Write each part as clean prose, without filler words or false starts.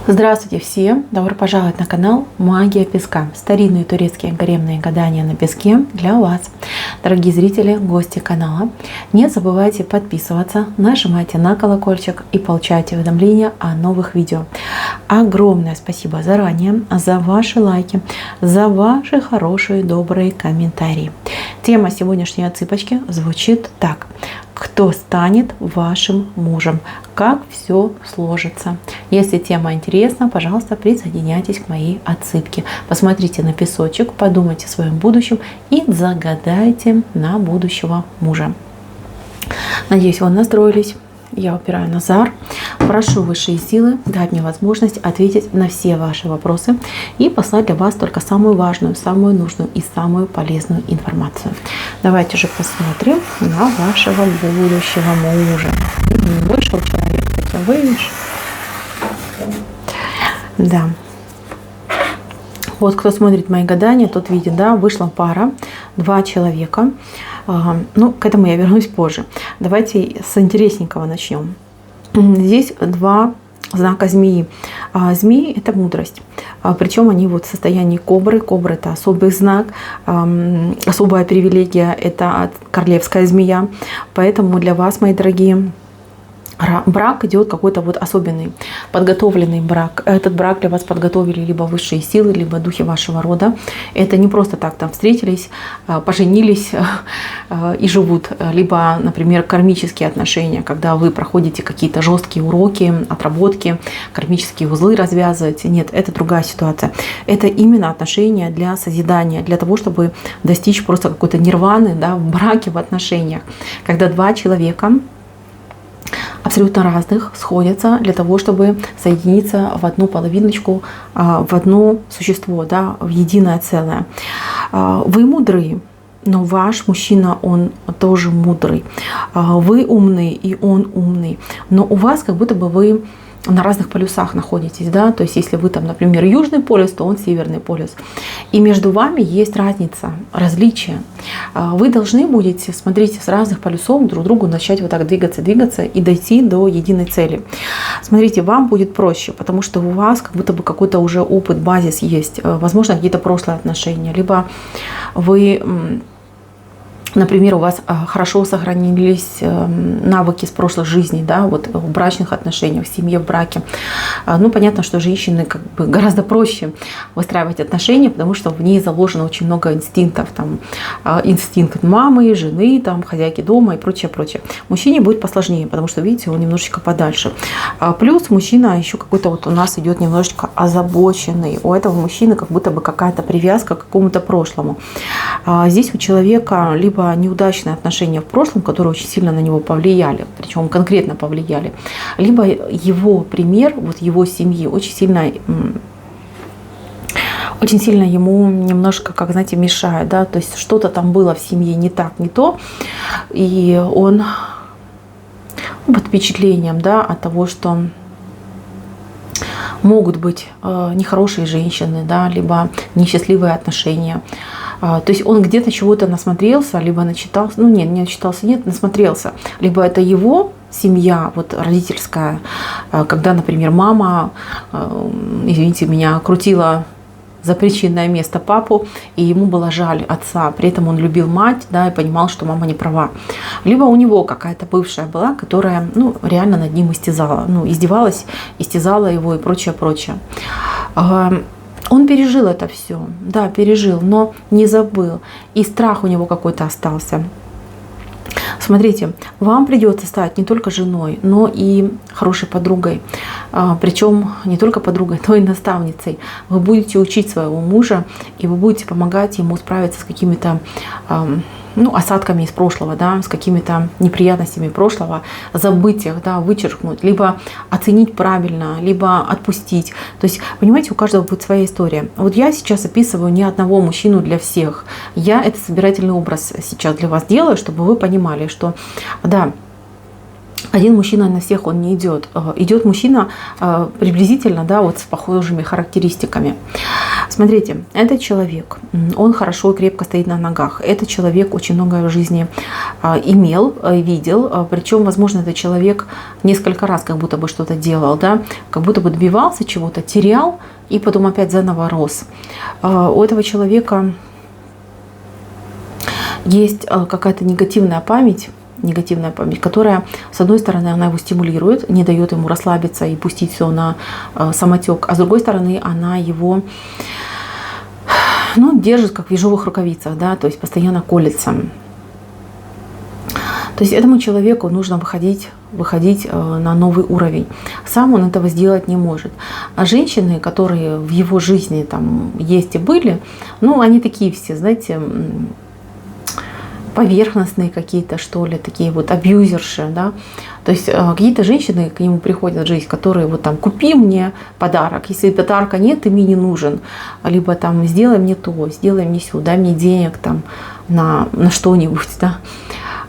Здравствуйте всем! Добро пожаловать на канал Магия Песка. Старинные турецкие гаремные гадания на песке для вас. Дорогие зрители, гости канала, не забывайте подписываться, нажимайте на колокольчик и получайте уведомления о новых видео. Огромное спасибо заранее за ваши лайки, за ваши хорошие, добрые комментарии. Тема сегодняшней отсыпочки звучит так. Кто станет вашим мужем? Как все сложится? Если тема интересна, пожалуйста, присоединяйтесь к моей отсыпке. Посмотрите на песочек, подумайте о своем будущем и загадайте на будущего мужа. Надеюсь, вы настроились. Я упираю назар. Прошу высшие силы дать мне возможность ответить на все ваши вопросы и послать для вас только самую важную, самую нужную и самую полезную информацию. Давайте же посмотрим на вашего будущего мужа. Вышел человек, хотя выше. Да. Вот кто смотрит мои гадания, тот видит, да, вышла пара, два человека. Ну, к этому я вернусь позже. Давайте с интересненького начнем. Здесь два знака змеи. Змеи – это мудрость. Причем они вот в состоянии кобры. Кобра – это особый знак, особая привилегия – это королевская змея. Поэтому для вас, мои дорогие, брак идет какой-то вот особенный, подготовленный брак. Этот брак для вас подготовили либо высшие силы, либо духи вашего рода. Это не просто так там встретились, поженились и живут. Либо, например, кармические отношения, когда вы проходите какие-то жесткие уроки, отработки, кармические узлы развязываете. Нет, это другая ситуация. Это именно отношения для созидания, для того, чтобы достичь просто какой-то нирваны, да, в браке, в отношениях. Когда два человека абсолютно разных сходятся для того, чтобы соединиться в одну половиночку, в одно существо, да, в единое целое. Вы мудры, но ваш мужчина, он тоже мудрый. Вы умный, и он умный. Но у вас как будто бы вы на разных полюсах находитесь, да, то есть если вы там, например, южный полюс, то он северный полюс. И между вами есть разница, различия. Вы должны будете, смотрите, с разных полюсов друг другу начать вот так двигаться и дойти до единой цели. Смотрите, вам будет проще, потому что у вас как будто бы какой-то уже опыт, базис есть, возможно, какие-то прошлые отношения, либо вы... Например, у вас хорошо сохранились навыки с прошлых жизней, да, вот в брачных отношениях, в семье, в браке. Ну, понятно, что женщины как бы гораздо проще выстраивать отношения, потому что в ней заложено очень много инстинктов. Там, инстинкт мамы, жены, там, хозяйки дома и прочее, прочее. Мужчине будет посложнее, потому что, видите, он немножечко подальше. Плюс мужчина еще какой-то вот у нас идет немножечко озабоченный. У этого мужчины как будто бы какая-то привязка к какому-то прошлому. Здесь у человека либо неудачные отношения в прошлом, которые очень сильно на него повлияли, причем конкретно повлияли, либо его пример, вот его семьи очень сильно ему немножко, как знаете, мешает, да, то есть что-то там было в семье не так, не то, и он под впечатлением, да, от того, что могут быть нехорошие женщины, да, либо несчастливые отношения. То есть он где-то чего-то насмотрелся, либо начитался, ну нет, не начитался, нет, насмотрелся. Либо это его семья, вот родительская, когда, например, мама, извините меня, крутила за причинное место папу, и ему было жаль отца. При этом он любил мать, да, и понимал, что мама не права. Либо у него какая-то бывшая была, которая, ну, реально над ним истязала, ну, издевалась, истязала его и прочее, прочее. Он пережил это все, да, пережил, но не забыл. И страх у него какой-то остался. Смотрите, вам придется стать не только женой, но и хорошей подругой. Причем не только подругой, но и наставницей. Вы будете учить своего мужа, и вы будете помогать ему справиться с какими-то осадками из прошлого, да, с какими-то неприятностями прошлого, забыть их, да, вычеркнуть, либо оценить правильно, либо отпустить. То есть, понимаете, у каждого будет своя история. Вот я сейчас описываю не одного мужчину для всех. Я этот собирательный образ сейчас для вас делаю, чтобы вы понимали, что, да, один мужчина на всех он не идет. Идет мужчина приблизительно, да, вот с похожими характеристиками. Смотрите, этот человек, он хорошо и крепко стоит на ногах. Этот человек очень многое в жизни имел, видел. Причем, возможно, этот человек несколько раз как будто бы что-то делал, да, как будто бы добивался чего-то, терял и потом опять заново рос. У этого человека есть какая-то негативная память, которая, с одной стороны, она его стимулирует, не дает ему расслабиться и пустить все на самотек, а с другой стороны, она его, ну, держит как в ежовых рукавицах, да, то есть постоянно колется. То есть этому человеку нужно выходить на новый уровень. Сам он этого сделать не может. А женщины, которые в его жизни там есть и были, ну, они такие все, знаете, поверхностные какие-то, что ли, такие вот абьюзерши, да. То есть какие-то женщины к нему приходят в жизнь, которые вот там: купи мне подарок, если подарка нет, ты мне не нужен, либо там сделай мне то, сделай мне сё, дай мне денег там на что-нибудь, да.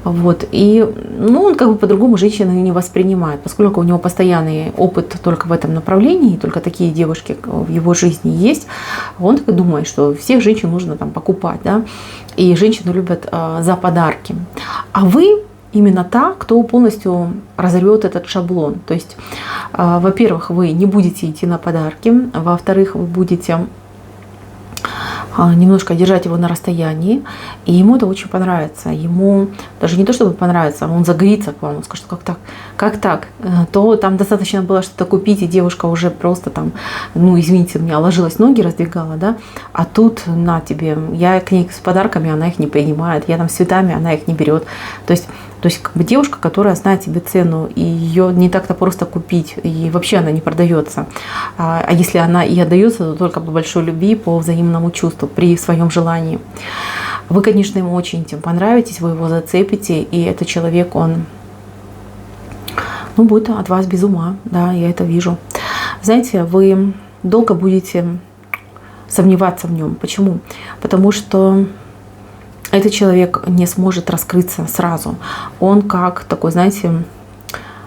Вот. И ну, он как бы по-другому женщины не воспринимает, поскольку у него постоянный опыт только в этом направлении, только такие девушки в его жизни есть, он так и думает, что всех женщин нужно там покупать, да, и женщины любят за подарки. А вы именно та, кто полностью разорвет этот шаблон. То есть, во-первых, вы не будете идти на подарки, во-вторых, вы будете немножко держать его на расстоянии, и ему это очень понравится. Ему даже не то, чтобы понравится, он загорится к вам, он скажет: как так? То там достаточно было что-то купить, и девушка уже просто там, ну, извините меня, ложилась, ноги раздвигала, да, а тут на тебе, я к ней с подарками, она их не принимает, я там с цветами, она их не берет. То есть как бы девушка, которая знает себе цену, и ее не так-то просто купить, и вообще она не продается. А если она и отдается, то только по большой любви, по взаимному чувству, при своем желании. Вы, конечно, ему очень этим понравитесь, вы его зацепите, и этот человек, он, ну, будет от вас без ума, да, я это вижу. Знаете, вы долго будете сомневаться в нем. Почему? Потому что этот человек не сможет раскрыться сразу. Он как такой, знаете,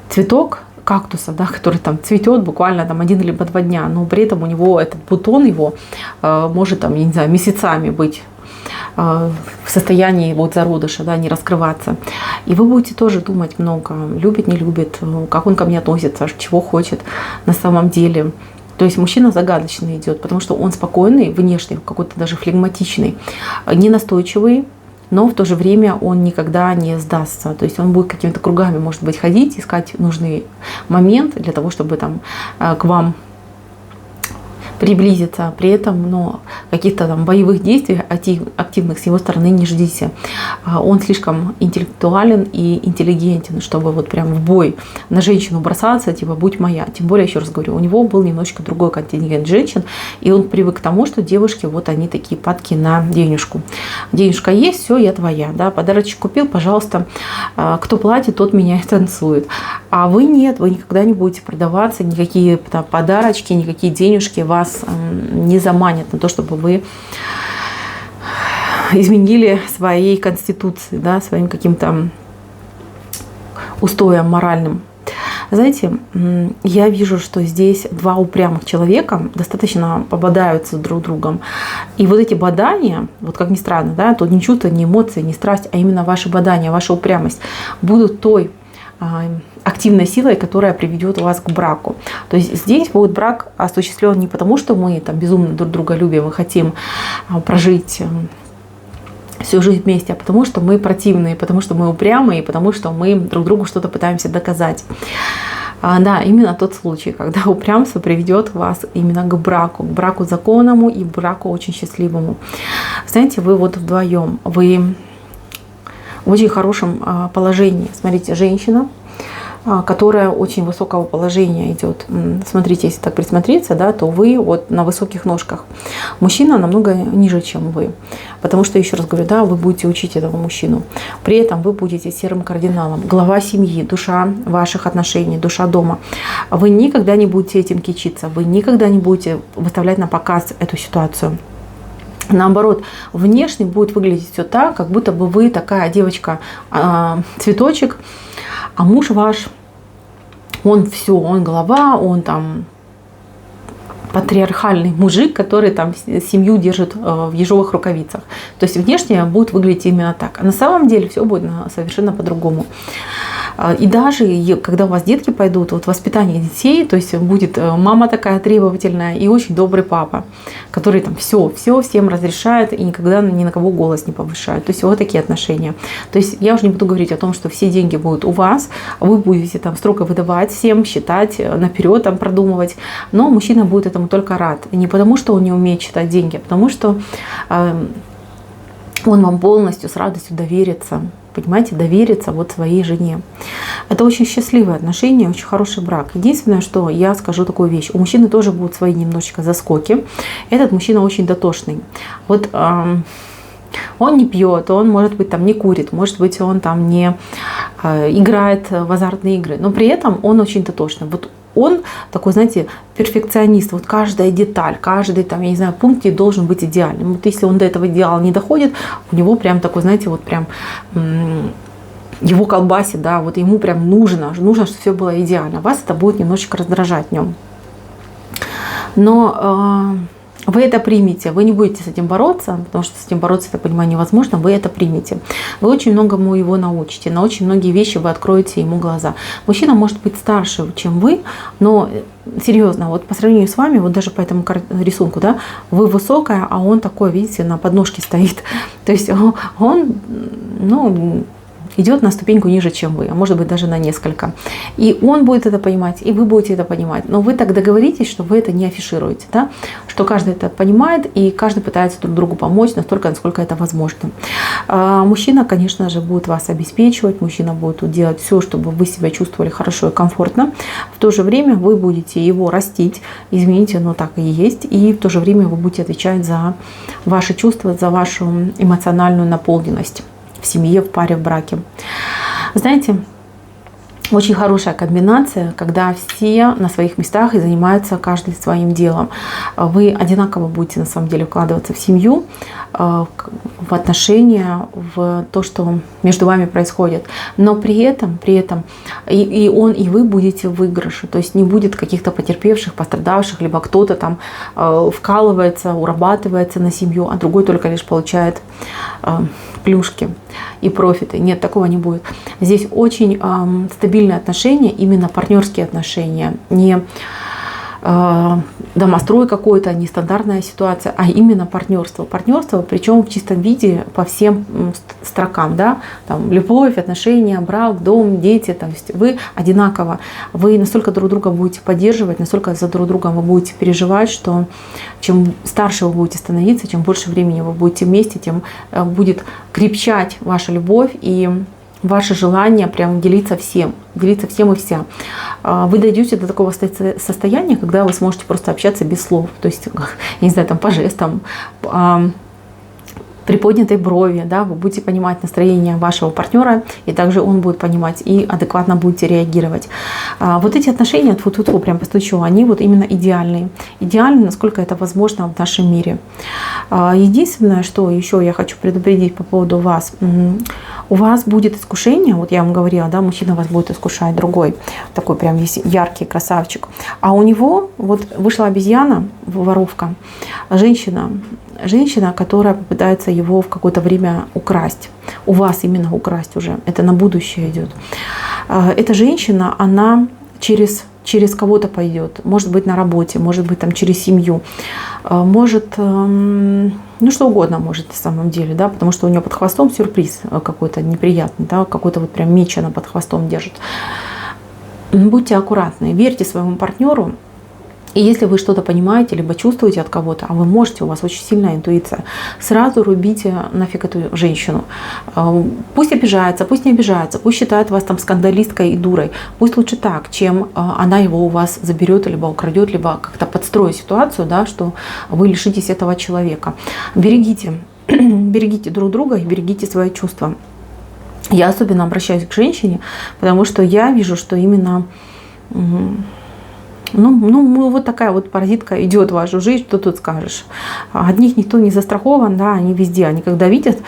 цветок кактуса, да, который там цветет буквально там 1 либо 2 дня, но при этом у него этот бутон его может там, я не знаю, месяцами быть в состоянии вот зародыша, да, не раскрываться. И вы будете тоже думать много, любит, не любит, как он ко мне относится, чего хочет на самом деле. То есть мужчина загадочный идет, потому что он спокойный, внешне, какой-то даже флегматичный, не настойчивый, но в то же время он никогда не сдастся. То есть он будет какими-то кругами, может быть, ходить, искать нужный момент для того, чтобы там к вам приблизиться. При этом, но каких-то там боевых действий активных с его стороны не ждите. Он слишком интеллектуален и интеллигентен, чтобы вот прям в бой на женщину бросаться, типа будь моя. Тем более, еще раз говорю, у него был немножечко другой контингент женщин, и он привык к тому, что девушки вот они такие падки на денежку. Денежка есть, все, я твоя, да, подарочек купил, пожалуйста, кто платит, тот меня и танцует. А вы нет, вы никогда не будете продаваться, никакие там подарочки, никакие денежки вас не заманят на то, чтобы вы изменили своей конституции, да, своим каким-то устоям моральным. Знаете, я вижу, что здесь 2 упрямых человека достаточно пободаются друг другом. И вот эти бодания, вот как ни странно, да, то не чувство, не эмоции, не страсть, а именно ваши бодания, ваша упрямость будут той активной силой, которая приведет вас к браку. То есть здесь будет брак осуществлен не потому, что мы там безумно друг друга любим и хотим прожить всю жизнь вместе, а потому что мы противные, потому что мы упрямые, потому что мы друг другу что-то пытаемся доказать. Да, именно тот случай, когда упрямство приведет вас именно к браку законному и браку очень счастливому. Знаете, вы вот вдвоем, вы в очень хорошем положении. Смотрите, женщина, которая очень высокого положения идет. Смотрите, если так присмотреться, да, то вы вот на высоких ножках. Мужчина намного ниже, чем вы. Потому что, еще раз говорю, да, вы будете учить этого мужчину. При этом вы будете серым кардиналом, глава семьи, душа ваших отношений, душа дома. Вы никогда не будете этим кичиться, вы никогда не будете выставлять на показ эту ситуацию. Наоборот, внешне будет выглядеть все так, как будто бы вы такая девочка, цветочек, а муж ваш он все, он глава, он там патриархальный мужик, который там семью держит в ежовых рукавицах. То есть внешне будет выглядеть именно так. А на самом деле все будет совершенно по-другому. И даже когда у вас детки пойдут, вот воспитание детей, то есть будет мама такая требовательная и очень добрый папа, который там все всем разрешает и никогда ни на кого голос не повышает. То есть вот такие отношения. То есть я уже не буду говорить о том, что все деньги будут у вас, вы будете там строго выдавать всем, считать, наперед там продумывать, но мужчина будет этому только рад. И не потому, что он не умеет считать деньги, а потому что он вам полностью с радостью доверится. Понимаете, довериться вот своей жене. Это очень счастливые отношения, очень хороший брак. Единственное, что я скажу такую вещь. У мужчины тоже будут свои немножечко заскоки. Этот мужчина очень дотошный. Вот он не пьет, он, может быть, там не курит, может быть, он там не играет в азартные игры. Но при этом он очень дотошный. Вот он такой, знаете, перфекционист. Вот каждая деталь, каждый там, я не знаю, пункт должен быть идеальным. Вот если он до этого идеала не доходит, у него прям такой, знаете, вот прям его колбасит, да, вот ему прям нужно, чтобы все было идеально. Вас это будет немножечко раздражать в нем. Но вы это примете, вы не будете с этим бороться, потому что с этим бороться, я понимаю, невозможно, вы это примете. Вы очень многому его научите, на очень многие вещи вы откроете ему глаза. Мужчина может быть старше, чем вы, но серьезно, вот по сравнению с вами, вот даже по этому рисунку, да, вы высокая, а он такой, видите, на подножке стоит. То есть он, ну, идет на ступеньку ниже, чем вы, а может быть даже на несколько. И он будет это понимать, и вы будете это понимать. Но вы так договоритесь, что вы это не афишируете, да? Что каждый это понимает, и каждый пытается друг другу помочь настолько, насколько это возможно. Мужчина, конечно же, будет вас обеспечивать, мужчина будет делать все, чтобы вы себя чувствовали хорошо и комфортно. В то же время вы будете его растить, извините, но так и есть, и в то же время вы будете отвечать за ваши чувства, за вашу эмоциональную наполненность в семье, в паре, в браке. Знаете, очень хорошая комбинация, когда все на своих местах и занимаются каждый своим делом. Вы одинаково будете на самом деле вкладываться в семью, в отношения, в то, что между вами происходит. Но при этом и он, и вы будете в выигрыше. То есть не будет каких-то потерпевших, пострадавших, либо кто-то там вкалывается, урабатывается на семью, а другой только лишь получает плюшки и профиты. Нет, такого не будет. Здесь очень стабильные отношения, именно партнерские отношения, не домострой какой-то, не стандартная ситуация, а именно партнерство. Партнерство, причем в чистом виде по всем строкам, да, там любовь, отношения, брак, дом, дети, то есть вы одинаково, вы настолько друг друга будете поддерживать, настолько за друг другом вы будете переживать, что чем старше вы будете становиться, чем больше времени вы будете вместе, тем будет крепчать ваша любовь и ваше желание прям делиться всем и вся. Вы дойдете до такого состояния, когда вы сможете просто общаться без слов. То есть, я не знаю, там по жестам, приподнятой брови, да, вы будете понимать настроение вашего партнера, и также он будет понимать и адекватно будете реагировать. Вот эти отношения, тьфу-тьфу-тьфу, прям постучу, они вот именно идеальные. Идеальны, насколько это возможно в нашем мире. Единственное, что еще я хочу предупредить по поводу вас. У вас будет искушение, вот я вам говорила, да, мужчина вас будет искушать, другой, такой прям весь яркий красавчик. А у него вот вышла обезьяна, воровка, женщина, которая попытается его в какое-то время украсть. У вас именно украсть уже. Это на будущее идет. Эта женщина, она через кого-то пойдет. Может быть, на работе, может быть, там через семью. Может, ну что угодно может на самом деле, да, потому что у нее под хвостом сюрприз какой-то неприятный, да, какой-то вот прям меч она под хвостом держит. Будьте аккуратны, верьте своему партнеру. И если вы что-то понимаете, либо чувствуете от кого-то, а вы можете, у вас очень сильная интуиция, сразу рубите нафиг эту женщину. Пусть обижается, пусть не обижается, пусть считает вас там скандалисткой и дурой. Пусть лучше так, чем она его у вас заберет, либо украдет, либо как-то подстроит ситуацию, да, что вы лишитесь этого человека. Берегите друг друга и берегите свои чувства. Я особенно обращаюсь к женщине, потому что я вижу, что именно Ну, вот такая вот паразитка идет в вашу жизнь, что тут скажешь. От них никто не застрахован, да, они везде. Они когда видят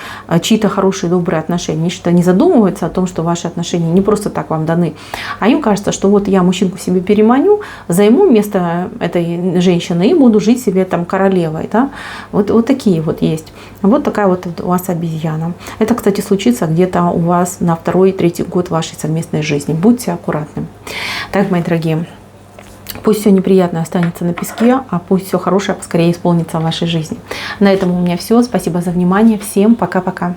чьи-то хорошие, добрые отношения, они что-то не задумываются о том, что ваши отношения не просто так вам даны, а им кажется, что вот я мужчинку себе переманю, займу место этой женщины и буду жить себе там королевой, да. Вот такие вот есть. Вот такая вот у вас обезьяна. Это, кстати, случится где-то у вас на 2-3 год вашей совместной жизни. Будьте аккуратны. Так, мои дорогие, пусть все неприятное останется на песке, а пусть все хорошее поскорее исполнится в вашей жизни. На этом у меня все. Спасибо за внимание. Всем пока-пока.